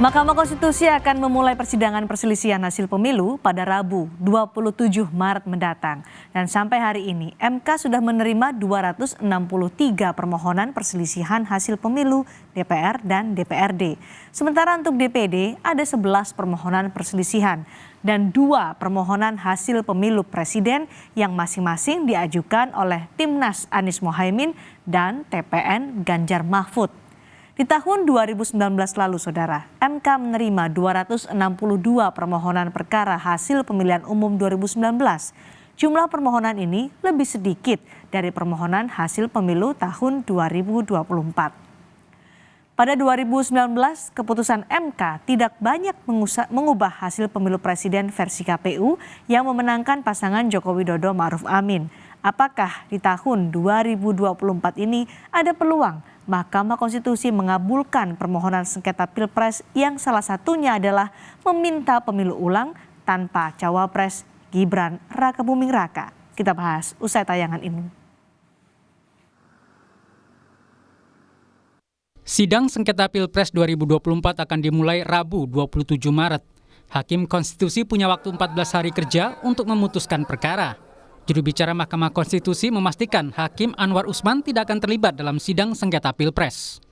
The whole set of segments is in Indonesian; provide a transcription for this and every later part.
Mahkamah Konstitusi akan memulai persidangan perselisihan hasil pemilu pada Rabu 27 Maret mendatang. Dan sampai hari ini MK sudah menerima 263 permohonan perselisihan hasil pemilu DPR dan DPRD. Sementara untuk DPD ada 11 permohonan perselisihan dan 2 permohonan hasil pemilu presiden yang masing-masing diajukan oleh Timnas Anies Mohaimin dan TPN Ganjar Mahfud. Di tahun 2019 lalu, Saudara, MK menerima 262 permohonan perkara hasil pemilihan umum 2019. Jumlah permohonan ini lebih sedikit dari permohonan hasil pemilu tahun 2024. Pada 2019, keputusan MK tidak banyak mengubah hasil pemilu presiden versi KPU yang memenangkan pasangan Joko Widodo Ma'ruf Amin. Apakah di tahun 2024 ini ada peluang Mahkamah Konstitusi mengabulkan permohonan sengketa Pilpres yang salah satunya adalah meminta pemilu ulang tanpa cawapres Gibran Rakabuming Raka? Kita bahas usai tayangan ini. Sidang sengketa Pilpres 2024 akan dimulai Rabu 27 Maret. Hakim Konstitusi punya waktu 14 hari kerja untuk memutuskan perkara. Juru bicara Mahkamah Konstitusi memastikan Hakim Anwar Usman tidak akan terlibat dalam sidang sengketa Pilpres.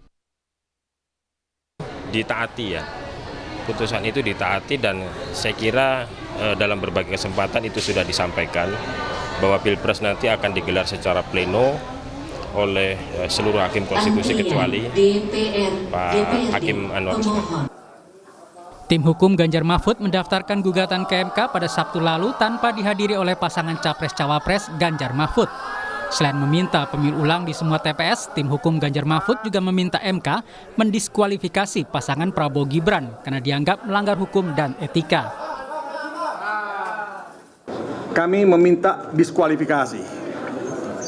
Ditaati ya, putusan itu ditaati dan saya kira dalam berbagai kesempatan itu sudah disampaikan bahwa Pilpres nanti akan digelar secara pleno oleh seluruh Hakim Konstitusi kecuali Pak Hakim Anwar Usman. Tim hukum Ganjar Mahfud mendaftarkan gugatan ke MK pada Sabtu lalu tanpa dihadiri oleh pasangan Capres-Cawapres Ganjar Mahfud. Selain meminta pemilu ulang di semua TPS, tim hukum Ganjar Mahfud juga meminta MK mendiskualifikasi pasangan Prabowo Gibran karena dianggap melanggar hukum dan etika. Kami meminta diskualifikasi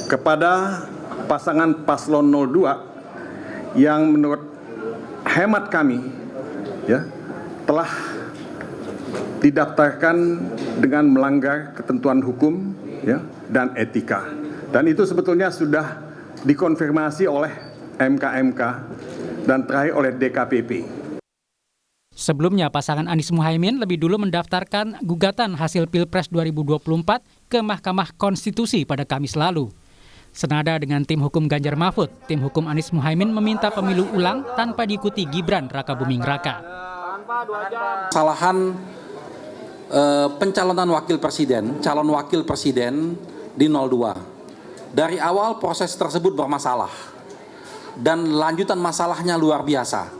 kepada pasangan paslon 02 yang menurut hemat kami telah didaftarkan dengan melanggar ketentuan hukum dan etika. Dan itu sebetulnya sudah dikonfirmasi oleh MK-MK dan terakhir oleh DKPP. Sebelumnya, pasangan Anies Mohaimin lebih dulu mendaftarkan gugatan hasil Pilpres 2024 ke Mahkamah Konstitusi pada Kamis lalu. Senada dengan tim hukum Ganjar Mahfud, tim hukum Anies Mohaimin meminta pemilu ulang tanpa diikuti Gibran Rakabuming Raka. Kesalahan pencalonan calon wakil presiden di 02. Dari awal proses tersebut bermasalah dan lanjutan masalahnya luar biasa.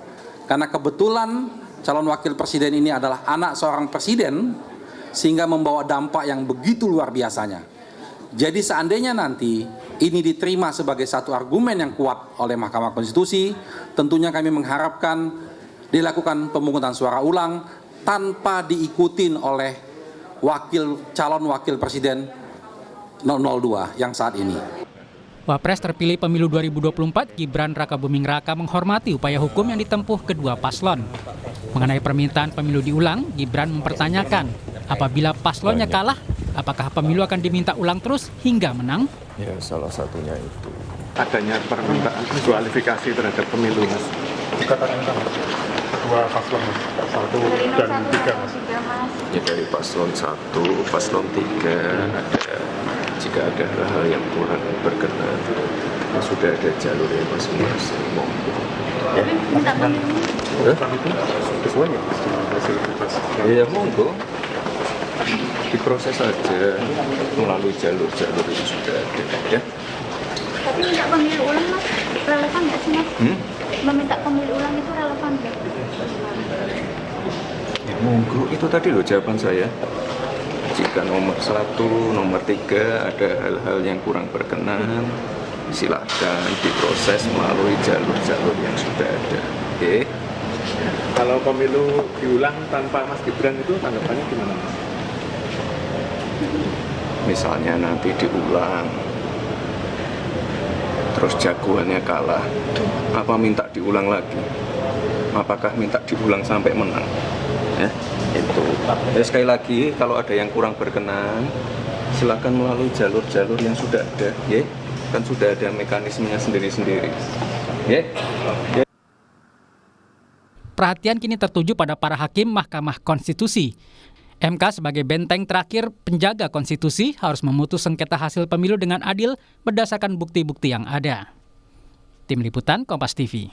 Karena kebetulan calon wakil presiden ini adalah anak seorang presiden sehingga membawa dampak yang begitu luar biasanya. Jadi seandainya nanti ini diterima sebagai satu argumen yang kuat oleh Mahkamah Konstitusi, tentunya kami mengharapkan dilakukan pemungutan suara ulang tanpa diikutin oleh calon wakil presiden 002 yang saat ini. Wapres terpilih pemilu 2024 Gibran Rakabuming Raka menghormati upaya hukum yang ditempuh kedua paslon. Mengenai permintaan pemilu diulang, Gibran mempertanyakan apabila paslonnya kalah, apakah pemilu akan diminta ulang terus hingga menang? Ya, salah satunya itu adanya permintaan kualifikasi terhadap pemilu, Mas. Kedua paslon 1 dan 3, Mas. Ya, dari paslon 1, paslon 3 ada, jika ada hal-hal yang kurang berkenan, sudah ada jalurnya masing-masing. Tapi minta pemilu Sesuai nggak? Ya monggo, diproses saja melalui jalur-jalur yang sudah ada ya. Tapi minta pemilu ulang, Mas, relevan nggak sih, Mas? Meminta pemilu ulang itu relevan nggak? Ya monggo, itu tadi loh jawaban saya. Jika nomor 1, nomor 3 ada hal-hal yang kurang berkenan, silakan diproses melalui jalur-jalur yang sudah ada. Oke. Kalau pemilu diulang tanpa Mas Gibran itu tanggapannya gimana, Mas? Misalnya nanti diulang, terus jagoannya kalah, apa minta diulang lagi? Apakah minta diulang sampai menang? Ya, itu. Ya, sekali lagi, kalau ada yang kurang berkenan, silakan melalui jalur-jalur yang sudah ada, ya. Kan sudah ada mekanismenya sendiri-sendiri. Ya. perhatian kini tertuju pada para hakim Mahkamah Konstitusi. MK sebagai benteng terakhir penjaga konstitusi harus memutus sengketa hasil pemilu dengan adil berdasarkan bukti-bukti yang ada. Tim Liputan Kompas TV.